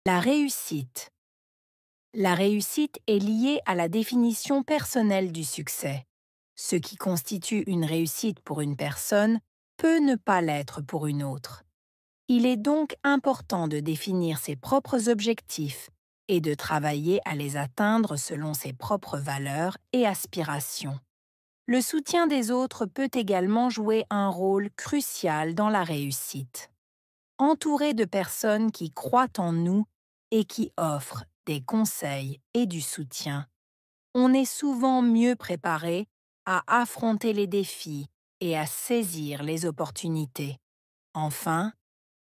La réussite. La réussite est liée à la définition personnelle du succès. Ce qui constitue une réussite pour une personne peut ne pas l'être pour une autre. Il est donc important de définir ses propres objectifs et de travailler à les atteindre selon ses propres valeurs et aspirations. Le soutien des autres peut également jouer un rôle crucial dans la réussite. Entouré de personnes qui croient en nous et qui offrent des conseils et du soutien, on est souvent mieux préparé à affronter les défis et à saisir les opportunités. Enfin,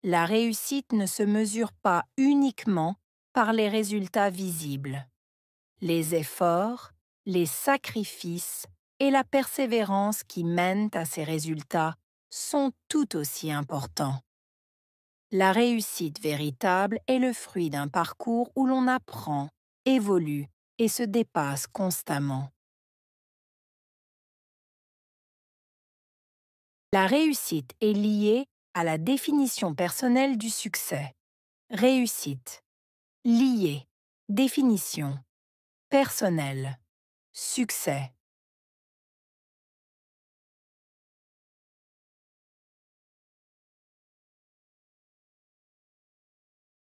la réussite ne se mesure pas uniquement par les résultats visibles. Les efforts, les sacrifices et la persévérance qui mènent à ces résultats sont tout aussi importants. La réussite véritable est le fruit d'un parcours où l'on apprend, évolue et se dépasse constamment. La réussite est liée à la définition personnelle du succès. Réussite. Lié. Définition. Personnel. Succès.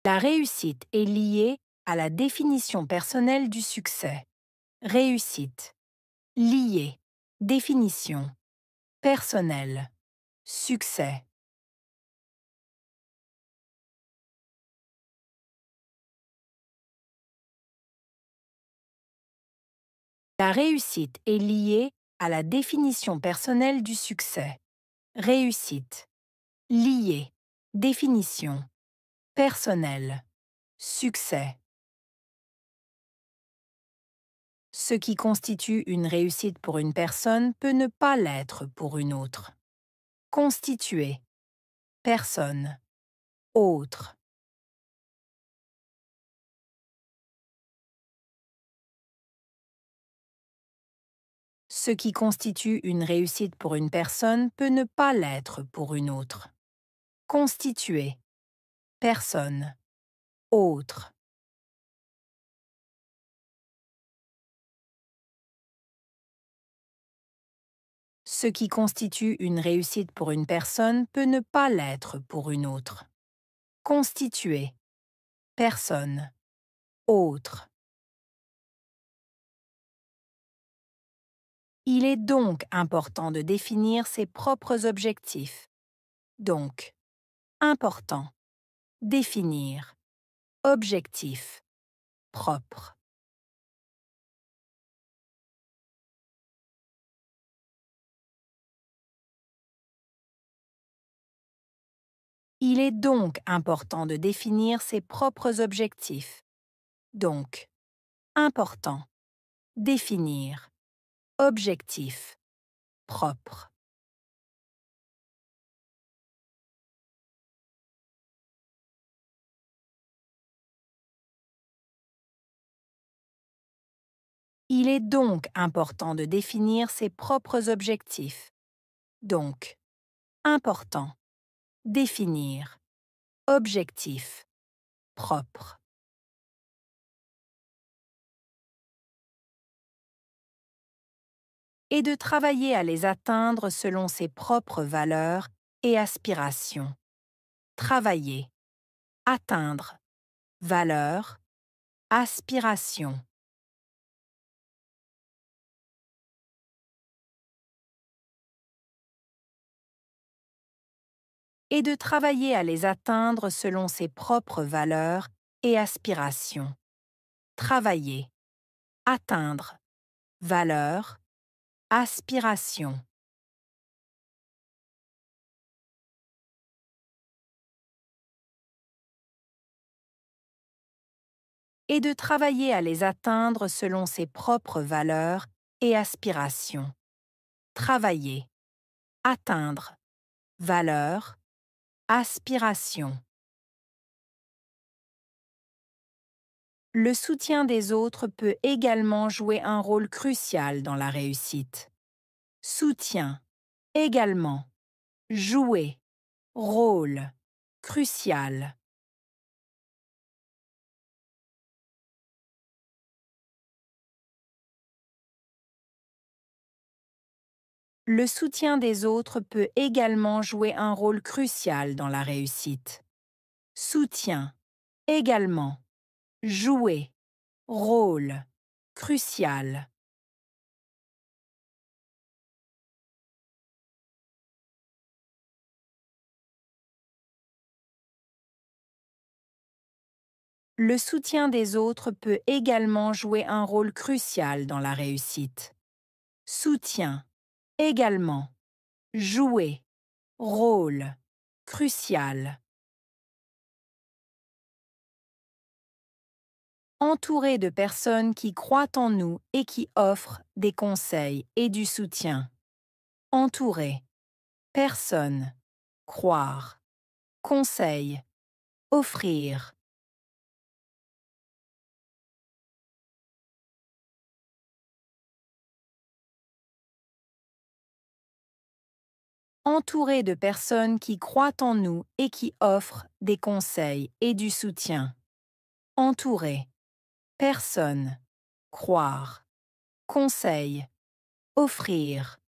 La réussite est liée à la définition personnelle du succès. Réussite. Lié. Définition. Personnel. Succès. La réussite est liée à la définition personnelle du succès. Réussite. Lié. Définition. Personnel. Succès. Ce qui constitue une réussite pour une personne peut ne pas l'être pour une autre. Constituer. Personne. Autre. Ce qui constitue une réussite pour une personne peut ne pas l'être pour une autre. Constituer. Personne. Autre. Ce qui constitue une réussite pour une personne peut ne pas l'être pour une autre. Constituer. Personne. Autre. Il est donc important de définir ses propres objectifs. Donc, important. Définir. Objectif. Propre. Il est donc important de définir ses propres objectifs. Donc, important. Définir. Objectif. Propre. Il est donc important de définir ses propres objectifs. Donc, important. Définir. Objectif. Propre. Et de travailler à les atteindre selon ses propres valeurs et aspirations. Travailler. Atteindre. Valeurs. Aspiration. Et de travailler à les atteindre selon ses propres valeurs et aspirations. Travailler. Atteindre. Valeurs. Aspiration. Et de travailler à les atteindre selon ses propres valeurs et aspirations. Travailler. Atteindre. Valeurs. Aspiration. Le soutien des autres peut également jouer un rôle crucial dans la réussite. Soutien. Également. Jouer. Rôle. Crucial. Le soutien des autres peut également jouer un rôle crucial dans la réussite. Soutien, également, jouer, rôle, crucial. Le soutien des autres peut également jouer un rôle crucial dans la réussite. Soutien, également, jouer, rôle, crucial. Entouré de personnes qui croient en nous et qui offrent des conseils et du soutien. Entouré, personne, croire, conseil, offrir. Entouré de personnes qui croient en nous et qui offrent des conseils et du soutien. Entouré, personne, croire, conseil, offrir.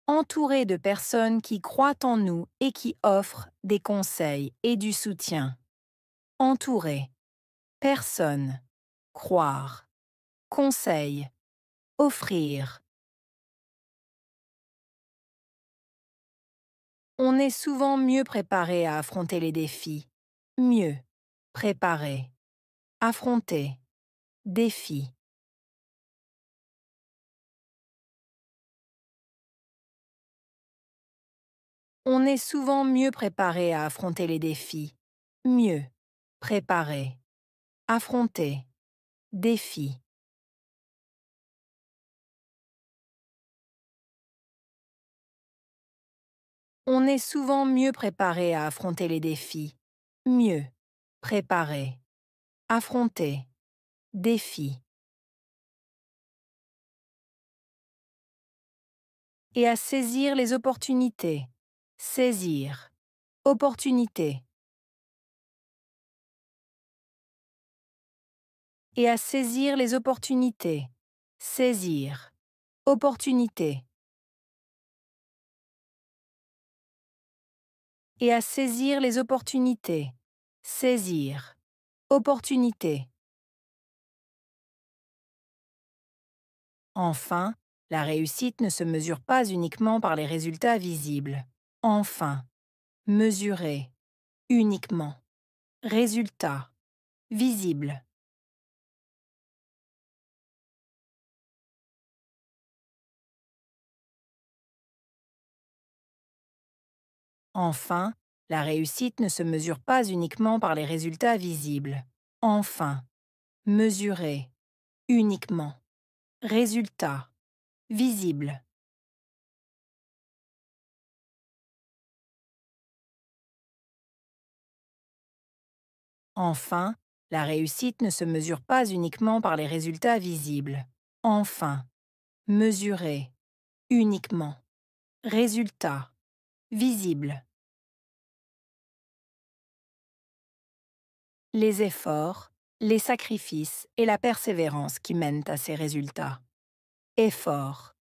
Entouré de personnes qui croient en nous et qui offrent des conseils et du soutien. Entouré, personne, croire, conseil, offrir. On est souvent mieux préparé à affronter les défis. Mieux, préparé, affronter, défi. On est souvent mieux préparé à affronter les défis. Mieux, préparé, affronter, défi. On est souvent mieux préparé à affronter les défis. Mieux, préparé, affronter, défi. Et à saisir les opportunités. Saisir, opportunité. Et à saisir les opportunités. Saisir, opportunité. Et à saisir les opportunités. Saisir, opportunité. Enfin, la réussite ne se mesure pas uniquement par les résultats visibles. Enfin, mesurer, uniquement. Résultat, visible. Enfin, la réussite ne se mesure pas uniquement par les résultats visibles. Enfin, mesurer, uniquement. Résultat, visible. Enfin, la réussite ne se mesure pas uniquement par les résultats visibles. Enfin, mesurer, uniquement. Résultat, visible. Les efforts, les sacrifices et la persévérance qui mènent à ces résultats. Efforts,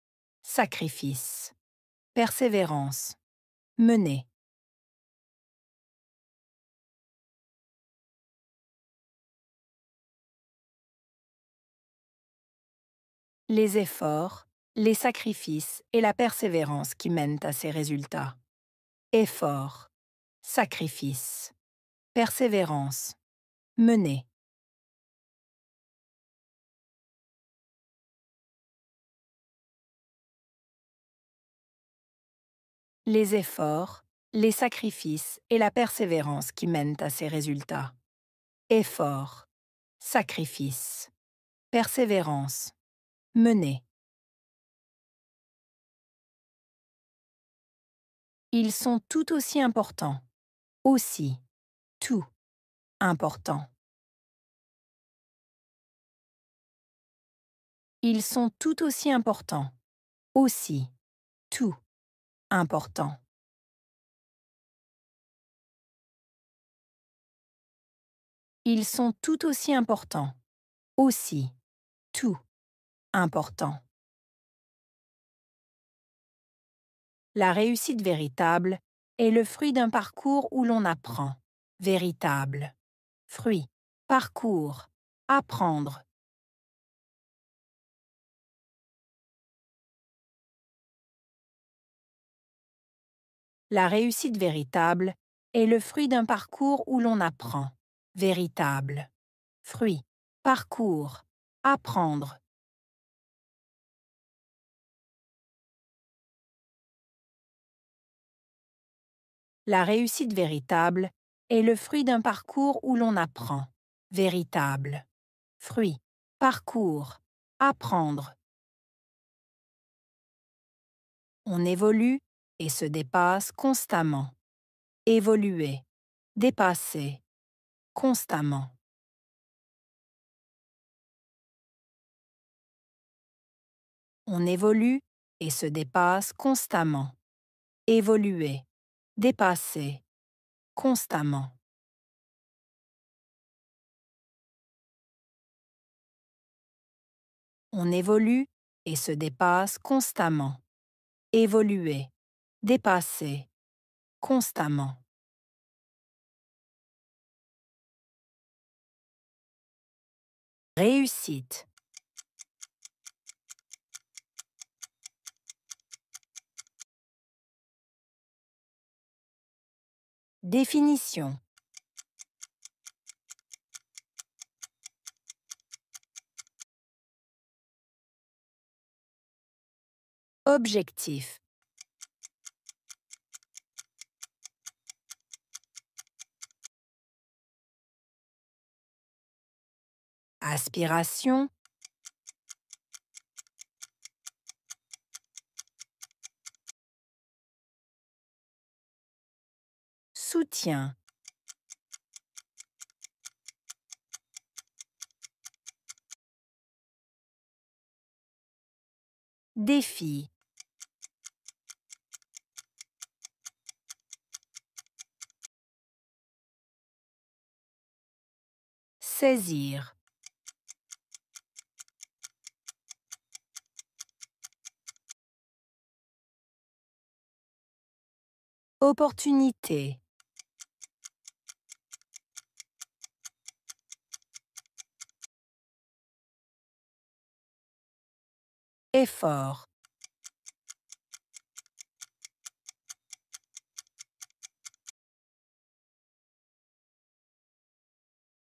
sacrifices, persévérance, mener. Les efforts, les sacrifices et la persévérance qui mènent à ces résultats. Efforts, sacrifices, persévérance, mener. Les efforts, les sacrifices et la persévérance qui mènent à ces résultats. Efforts, sacrifices, persévérance, mener. Ils sont tout aussi importants. Aussi, tout, important. Ils sont tout aussi importants. Aussi, tout, important. Ils sont tout aussi importants. Aussi. Tout. Important. La réussite véritable est le fruit d'un parcours où l'on apprend. Véritable. Fruit. Parcours. Apprendre. La réussite véritable est le fruit d'un parcours où l'on apprend. Véritable. Fruit. Parcours. Apprendre. La réussite véritable est le fruit d'un parcours où l'on apprend. Véritable. Fruit. Parcours. Apprendre. On évolue et se dépasse constamment. Évoluer. Dépasser. Constamment. On évolue et se dépasse constamment. Évoluer. Dépasser. Constamment. On évolue et se dépasse constamment. Évoluer. Dépasser. Constamment. Réussite. Définition. Objectif. Aspiration. Soutien. Défi. Saisir. Opportunité. Effort.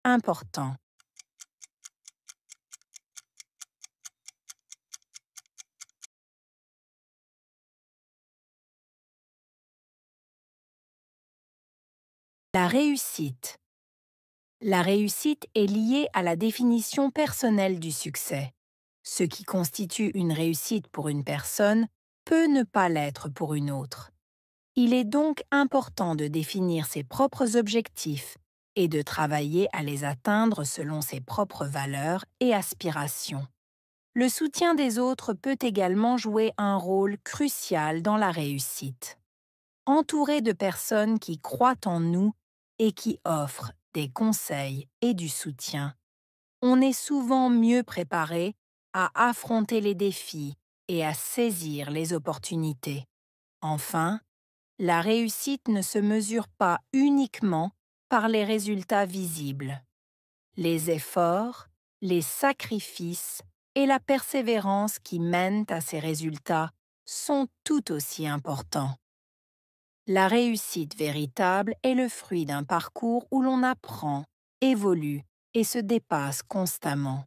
Important. La réussite. La réussite est liée à la définition personnelle du succès. Ce qui constitue une réussite pour une personne peut ne pas l'être pour une autre. Il est donc important de définir ses propres objectifs et de travailler à les atteindre selon ses propres valeurs et aspirations. Le soutien des autres peut également jouer un rôle crucial dans la réussite. Entouré de personnes qui croient en nous et qui offrent des conseils et du soutien, on est souvent mieux préparé à affronter les défis et à saisir les opportunités. Enfin, la réussite ne se mesure pas uniquement par les résultats visibles. Les efforts, les sacrifices et la persévérance qui mènent à ces résultats sont tout aussi importants. La réussite véritable est le fruit d'un parcours où l'on apprend, évolue et se dépasse constamment.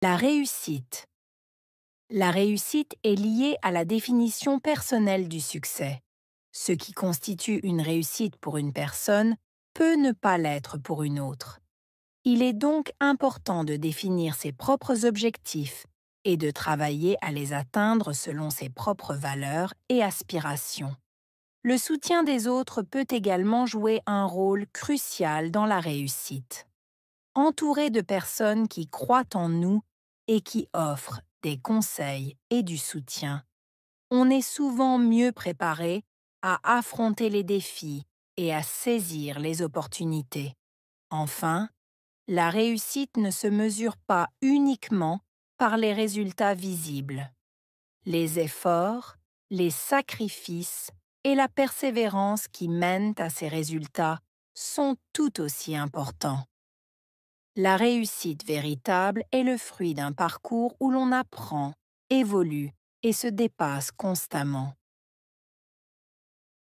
La réussite. La réussite est liée à la définition personnelle du succès. Ce qui constitue une réussite pour une personne peut ne pas l'être pour une autre. Il est donc important de définir ses propres objectifs et de travailler à les atteindre selon ses propres valeurs et aspirations. Le soutien des autres peut également jouer un rôle crucial dans la réussite. Entouré de personnes qui croient en nous et qui offrent des conseils et du soutien, on est souvent mieux préparé à affronter les défis et à saisir les opportunités. Enfin, la réussite ne se mesure pas uniquement par les résultats visibles. Les efforts, les sacrifices et la persévérance qui mènent à ces résultats sont tout aussi importants. La réussite véritable est le fruit d'un parcours où l'on apprend, évolue et se dépasse constamment.